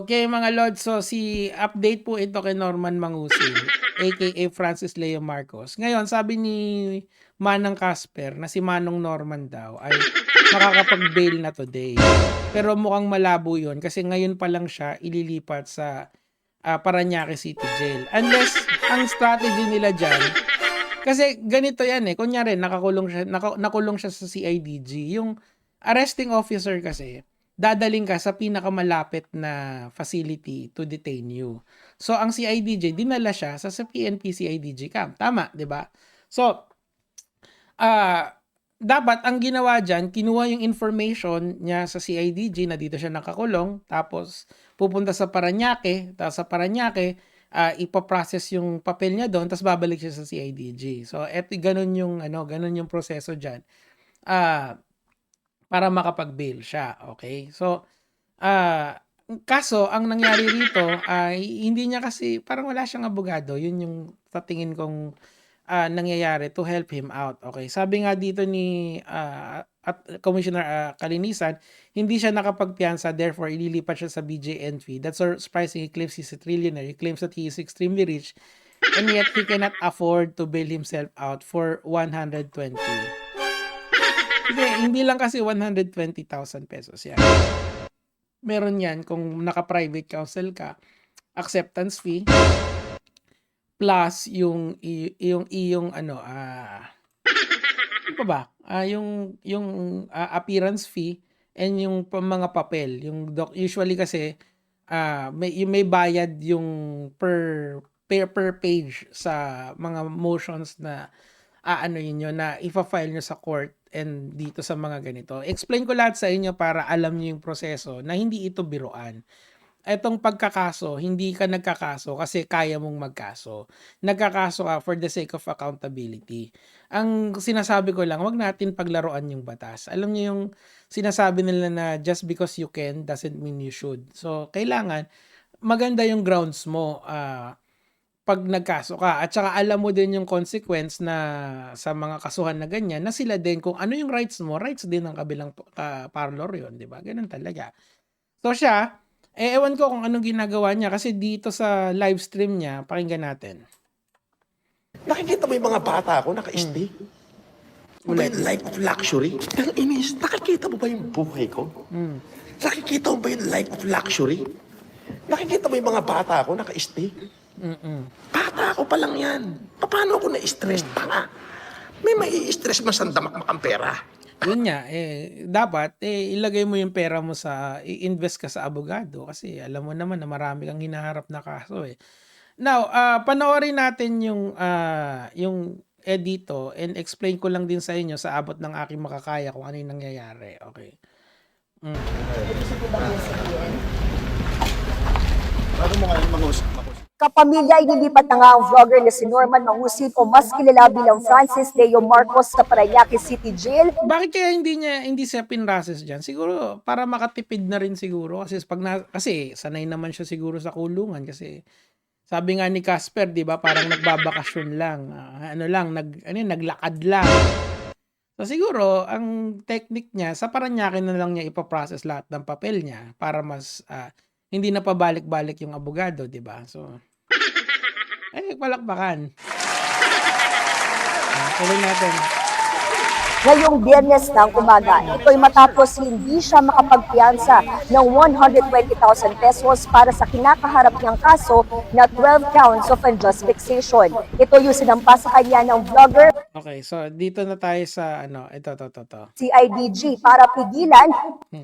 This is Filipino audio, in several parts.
Okay, mga Lods, so update po ito kay Norman Mangusin, aka Francis Leo Marcos. Ngayon, sabi ni Manang Casper na si Manong Norman daw ay makakapag-bail na today. Pero mukhang malabo yun kasi ngayon pa lang siya ililipat sa Parañaque City Jail. Unless ang strategy nila dyan, kasi ganito yan eh, kunyari nakulong siya sa CIDG. Yung arresting officer kasi, dadaling ka sa pinakamalapit na facility to detain you. So, ang CIDJ, dinala siya sa PNP CIDG camp. Tama, di ba? So, dapat ang ginawa dyan, kinuha yung information niya sa CIDG na dito siya nakakulong, tapos pupunta sa Parañaque, tapos sa Parañaque, ipaprocess yung papel niya doon, tapos babalik siya sa CIDG. So, ganun yung proseso dyan. Para makapag-bail siya, okay? So, kaso, ang nangyari rito ay hindi niya kasi, parang wala siyang abogado. Yun yung sa tingin kong nangyayari to help him out, okay? Sabi nga dito ni Commissioner Kalinisan, hindi siya nakapagpiyansa, therefore ililipat siya sa BJNP. That's surprising. He claims he's a trillionaire. He claims that he is extremely rich and yet he cannot afford to bail himself out for 120. Hindi lang kasi 120,000 pesos yan. Meron yan kung naka-private counsel ka, acceptance fee, plus yung ano ba? Yung appearance fee and yung mga papel. Usually kasi may bayad yung per page sa mga motions na yun na ifa-file nyo sa court and dito sa mga ganito. Explain ko lahat sa inyo para alam nyo yung proseso na hindi ito biruan. Etong pagkakaso, hindi ka nagkakaso kasi kaya mong magkaso. Nagkakaso ka for the sake of accountability. Ang sinasabi ko lang, wag natin paglaruan yung batas. Alam niyo yung sinasabi nila na just because you can doesn't mean you should. So, kailangan maganda yung grounds mo pag nagkaso ka. At saka alam mo din yung consequence na sa mga kasuhan na ganyan, na sila din kung ano yung rights mo, rights din ng kabilang parlor yun, di ba? Ganun talaga. So siya, ewan ko kung anong ginagawa niya kasi dito sa live stream niya, pakinggan natin. Nakikita mo yung mga bata ako naka-stay? Ano ba yung life of luxury? Ang inis, nakikita mo ba yung buhay ko? Nakikita mo ba yung life of luxury? Nakikita mo yung mga bata ako naka-stay? Bata ako pa lang yan. Paano ako na-stress? Tanga. May mai-stress masandamak ang pera. Yun nga, dapat ilagay mo yung pera mo i-invest ka sa abogado kasi alam mo naman na marami kang hinaharap na kaso eh. Now, panoorin natin yung dito and explain ko lang din sa inyo sa abot ng aking makakaya kung ano yung nangyayari. Okay. Bago mo nga yung Kapamilya, inilipat na nga ang vlogger na si Norman Mangusin o mas kilala bilang Francis Leo Marcos sa Parañaque City Jail. Bakit kaya hindi siya pinrases dyan? Siguro para makatipid na rin siguro kasi sanay naman siya siguro sa kulungan kasi sabi nga ni Casper, 'di ba, parang nagbabakasyon lang. Naglakad lang. So siguro ang technique niya sa Parañaque na lang niya ipaprocess lahat ng papel niya para mas hindi na pabalik-balik yung abogado, 'di ba? So palakpakan. Tuloy natin. Ngayong Biyernes ng umaga, ito'y matapos hindi siya makapagpiyansa ng 120,000 pesos para sa kinakaharap niyang kaso na 12 counts of unjust vexation. Ito yung sinampa sa kanya ng vlogger. Okay, so dito na tayo sa ito. CIDG para pigilan,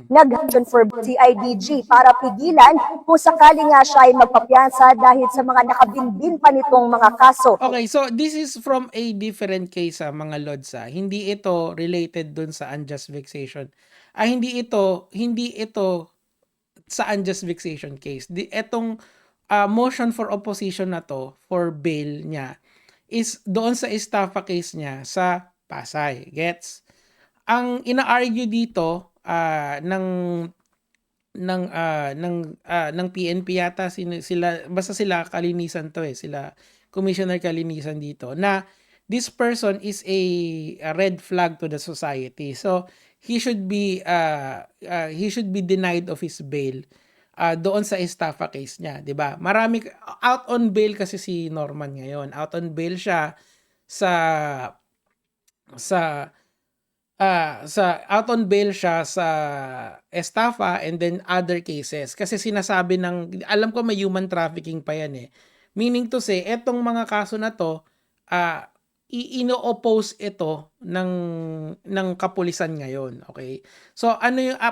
nag-action for CIDG para pigilan kung sakali nga siya ay magpapiyansa dahil sa mga nakabinbin pa nitong mga kaso. Okay, so this is from a different case mga Lods. Hindi ito related dun sa unjust vexation. Hindi ito sa unjust vexation case. Etong motion for opposition na to for bail niya is doon sa estafa case niya sa Pasay. Gets? Ang ina-argue dito ng PNP yata sila Kalinisan to sila Commissioner Kalinisan dito na this person is a red flag to the society. So he should be denied of his bail doon sa estafa case niya, 'di ba? Out on bail kasi si Norman ngayon. Out on bail siya sa sa out on bail siya sa estafa and then other cases. Kasi sinasabi alam ko may human trafficking pa yan eh. Meaning to say, etong mga kaso na to, ino-oppose ito ng kapulisan ngayon. Okay? So,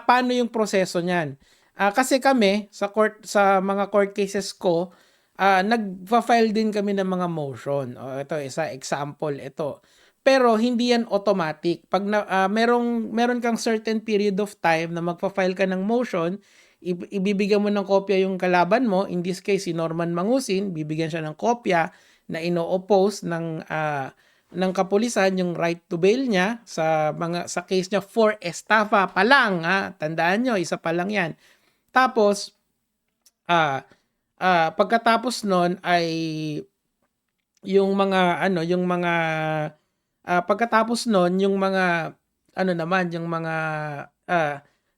paano yung proseso niyan? Kasi kami, sa mga court cases ko, nagfa-file din kami ng mga motion. Ito, isa example, ito. Pero hindi yan automatic. Pag meron kang certain period of time na magfa-file ka ng motion, ibibigyan mo ng kopya yung kalaban mo. In this case, si Norman Mangusin, bibigyan siya ng kopya na ino-oppose ng kapulisan yung right to bail niya sa case niya for estafa pa lang. Tandaan nyo, isa pa lang yan. Tapos, pagkatapos nun ay pagkatapos nun,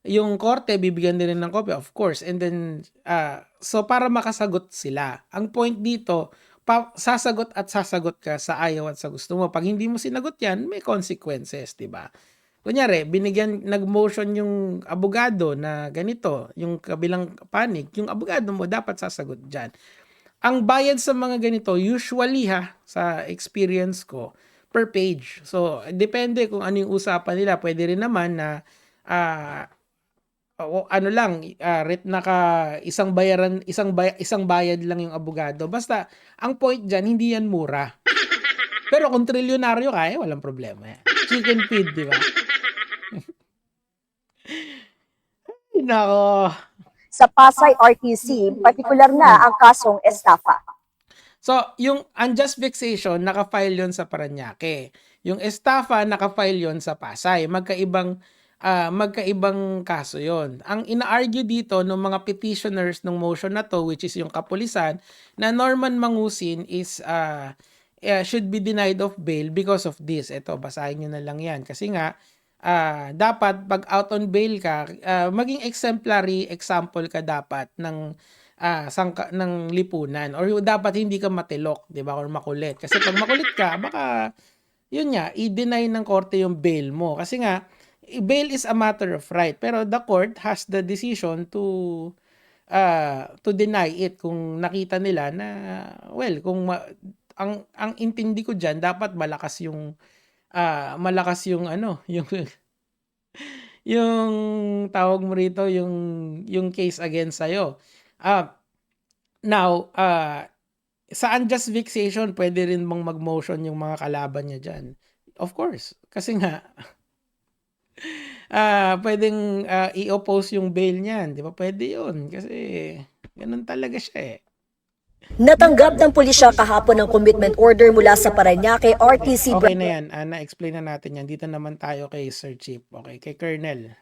yung korte, bibigyan din ng kopya, of course. And then, so para makasagot sila. Ang point dito, sasagot ka sa ayaw at sa gusto mo. Pag hindi mo sinagot yan, may consequences, di ba? Kunyari, nag-motion yung abogado na ganito, yung kabilang panig, yung abogado mo dapat sasagot dyan. Ang bayad sa mga ganito, usually sa experience ko, per page. So, depende kung ano yung usapan nila. Pwede rin naman na isang bayad lang yung abogado. Basta, ang point dyan, hindi yan mura. Pero kung trilyonaryo ka, walang problema. Chicken feed, di ba? Nako. Sa Pasay RTC, partikular na ang kasong estafa. So, yung unjust vexation, naka-file yon sa Parañaque. Yung estafa, naka-file yon sa Pasay. Magkaibang kaso yon. Ang ina-argue dito ng mga petitioners ng motion na to, which is yung kapulisan, na Norman Mangusin should be denied of bail because of this. Ito, basahin nyo na lang yan. Kasi nga, dapat pag out on bail ka, maging exemplary example ka dapat ng lipunan, or dapat hindi ka matilok, 'di ba, or makulit. Kasi pag makulit ka, baka yun nga, i-deny ng korte yung bail mo. Kasi nga, bail is a matter of right, pero the court has the decision to deny it kung nakita nila na, well, ang intindi ko diyan, dapat malakas yung yung tawag mo rito, yung case against sa'yo. Now, sa unjust vexation, pwede rin bang mag-motion yung mga kalaban niya dyan? Of course. Kasi nga, pwedeng i-oppose yung bail niyan. Di ba? Pwede yun. Kasi, ganun talaga siya eh. Natanggap ng pulisya kahapon ng commitment order mula sa Parañaque RTC. Okay na yan. Na-explain na natin yan. Dito naman tayo kay Sir Chief. Okay, kay Colonel.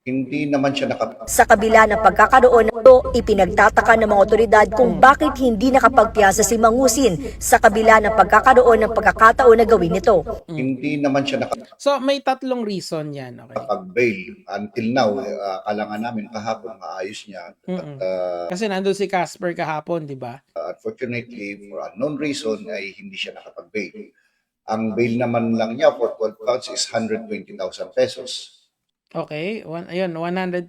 Hindi naman siya Sa kabila ng pagkakaroon ng ito, ipinagtataka ng mga otoridad kung bakit hindi nakapagpiyasa si Mangusin sa kabila ng pagkakaroon ng pagkakataon na gawin ito. Hindi naman siya So, may tatlong reason yan. Okay. nakapag-bail. Until now, kailangan namin kahapon maayos niya. Kasi nandun si Casper kahapon, di ba? Unfortunately, for unknown reason, ay hindi siya nakapag-bail. Ang bail naman lang niya for 12 counts is 120,000 pesos. Okay, 120,000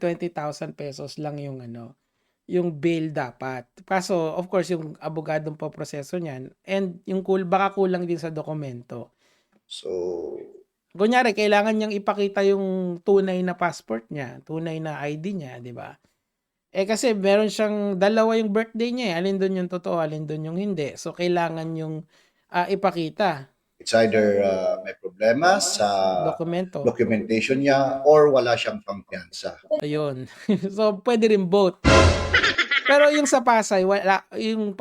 pesos lang yung bail dapat. Kaso, of course, yung abogadong po proseso niyan, and yung baka kulang din sa dokumento. So, Kunyari, kailangan niyang ipakita yung tunay na passport niya, tunay na ID niya, di ba? Kasi meron siyang dalawa yung birthday niya eh. Alin doon yung totoo, alin doon yung hindi. So, kailangan yung ipakita. it's either may problema sa documentation niya or wala siyang pampiyansa. Ayun. So, pwede rin both. Pero yung sa Pasay, wala, yung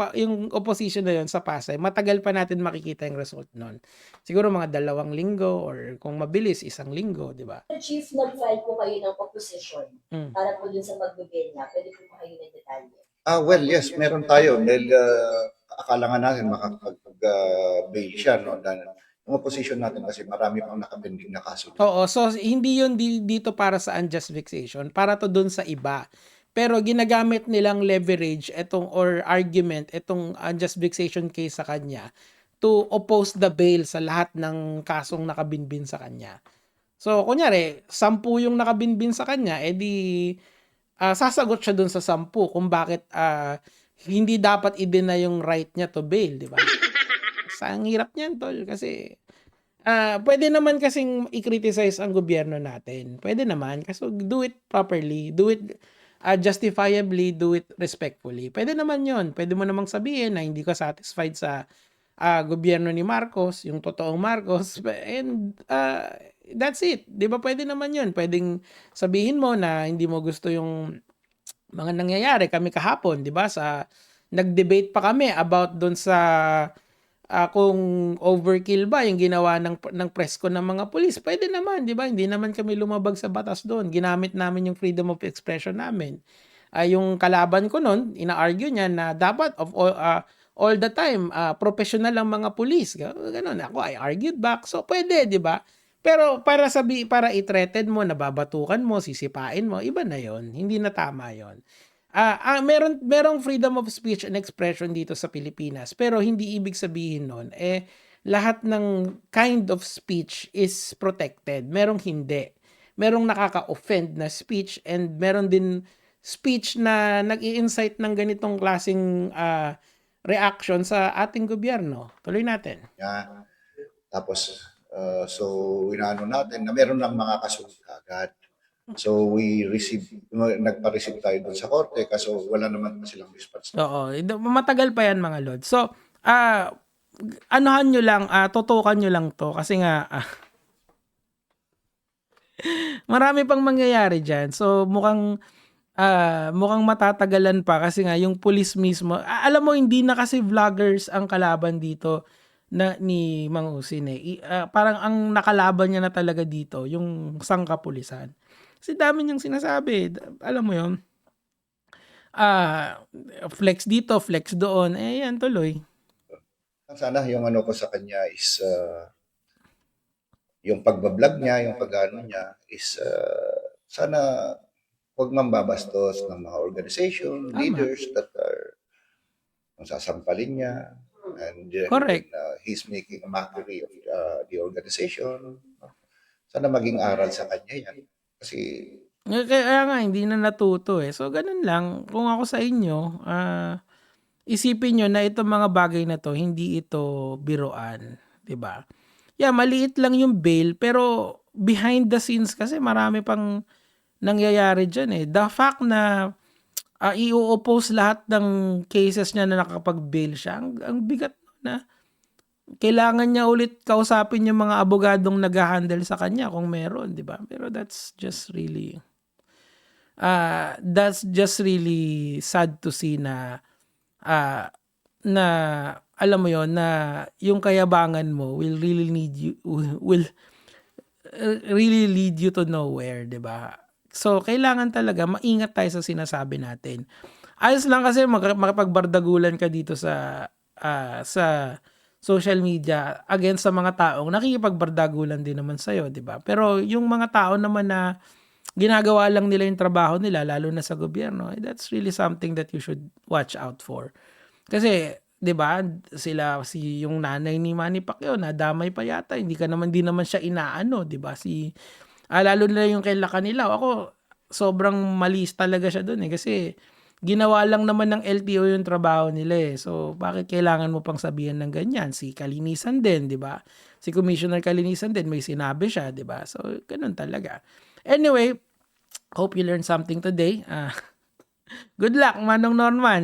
opposition na yun sa Pasay, matagal pa natin makikita yung result nun. Siguro mga 2 linggo or kung mabilis, 1 linggo, di ba? Chief, nag-file po kayo ng opposition para po dun sa magbe-bail niya. Pwede po kayo ng detalye. Well, yes, meron tayo. Dahil akala nga natin makakapag-bail siya. No? Yung opposition natin kasi marami pang nakapending na kaso. Oo, so hindi yun dito para sa unjust vexation, para to dun sa iba. Pero ginagamit nilang leverage or argument itong unjust vexation case sa kanya to oppose the bail sa lahat ng kasong nakabinbin sa kanya. So, kunyari, 10 yung nakabinbin sa kanya, edi sasagot siya dun sa 10 kung bakit hindi dapat i-deny yung right niya to bail, di ba? Ang hirap niyan, tol, kasi pwede naman kasing i-criticize ang gobyerno natin. Pwede naman, kasi do it properly, do it justifiably, do it respectfully. Pwede naman yon. Pwede mo namang sabihin na hindi ka satisfied sa gobyerno ni Marcos, yung totoong Marcos, and that's it. Di ba pwede naman yon. Pwedeng sabihin mo na hindi mo gusto yung mga nangyayari. Kami kahapon, di ba, nag-debate pa kami about doon sa kung overkill ba yung ginawa ng presko ng mga pulis. Pwede naman, di ba? Hindi naman kami lumabag sa batas doon. Ginamit namin yung freedom of expression namin. Yung kalaban ko noon, ina-argue niya na dapat all the time, professional ang mga pulis. Ganun. Ako, I argued back. So, pwede, di ba? Pero para i-threaten mo, nababatukan mo, sisipain mo, iba na yon. Hindi na tama yon. Merong freedom of speech and expression dito sa Pilipinas, pero hindi ibig sabihin nun, lahat ng kind of speech is protected. Merong hindi. Merong nakaka-offend na speech, and meron din speech na nag-i-incite ng ganitong klaseng reaction sa ating gobyerno. Tuloy natin. Niya. Tapos, so, inaano natin na meron ng mga kasunod agad. So, nagpa-receive tayo dun sa korte kaso wala naman pa silang response. Oo. Matagal pa yan, mga lord. So, anuhan nyo lang, tutukan nyo lang to kasi nga, marami pang mangyayari dyan. So, mukhang matatagalan pa kasi nga yung police mismo, alam mo, hindi na kasi vloggers ang kalaban dito ni Mang Husin parang ang nakalaban niya na talaga dito yung sangkapulisan. Kasi dami niyang sinasabi, alam mo yun, flex dito, flex doon, yan tuloy. Sana yung ano ko sa kanya is yung pagbablog niya, yung pag-ano niya is sana huwag mambabastos ng mga organization, leaders that are sasampalin niya. And Correct. He's making a mockery of the organization. Sana maging aral sa kanya yan. Kasi Kaya nga, hindi na natuto So, ganun lang. Kung ako sa inyo, isipin nyo na itong mga bagay na to, hindi ito biruan. Diba? Yeah, maliit lang yung bail, pero behind the scenes kasi marami pang nangyayari dyan The fact na i-oppose lahat ng cases niya na nakapag-bail siya, ang bigat na kailangan niya ulit kausapin yung mga abogadong nag-handle sa kanya kung meron, di ba? Pero that's just really sad to see na alam mo yon na yung kayabangan mo will really lead you to nowhere, di ba? So, kailangan talaga maingat tayo sa sinasabi natin. Ayos lang kasi makapagbardagulan ka dito sa social media against sa mga taong nakikipagbardagulan din naman sa'yo, di ba? Pero yung mga tao naman na ginagawa lang nila yung trabaho nila, lalo na sa gobyerno, that's really something that you should watch out for. Kasi, di ba, yung nanay ni Manny Pacquiao, nadamay pa yata, hindi naman siya inaano, di ba? Lalo na yung kay Lacanilao, ako, sobrang malis talaga siya doon kasi ginawa lang naman ng LTO yung trabaho nila So, bakit kailangan mo pang sabihin ng ganyan? Si Kalinisan din, di ba? Si Commissioner Kalinisan din, may sinabi siya, di ba? So, ganun talaga. Anyway, hope you learned something today. Good luck, Manong Norman.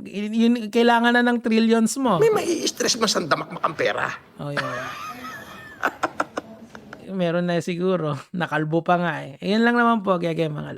Yung kailangan na ng trillions mo. May mai-stress masandamak ang pera. Oh, yeah. Meron na siguro. Nakalbo pa nga Ayan lang naman po, kaya mga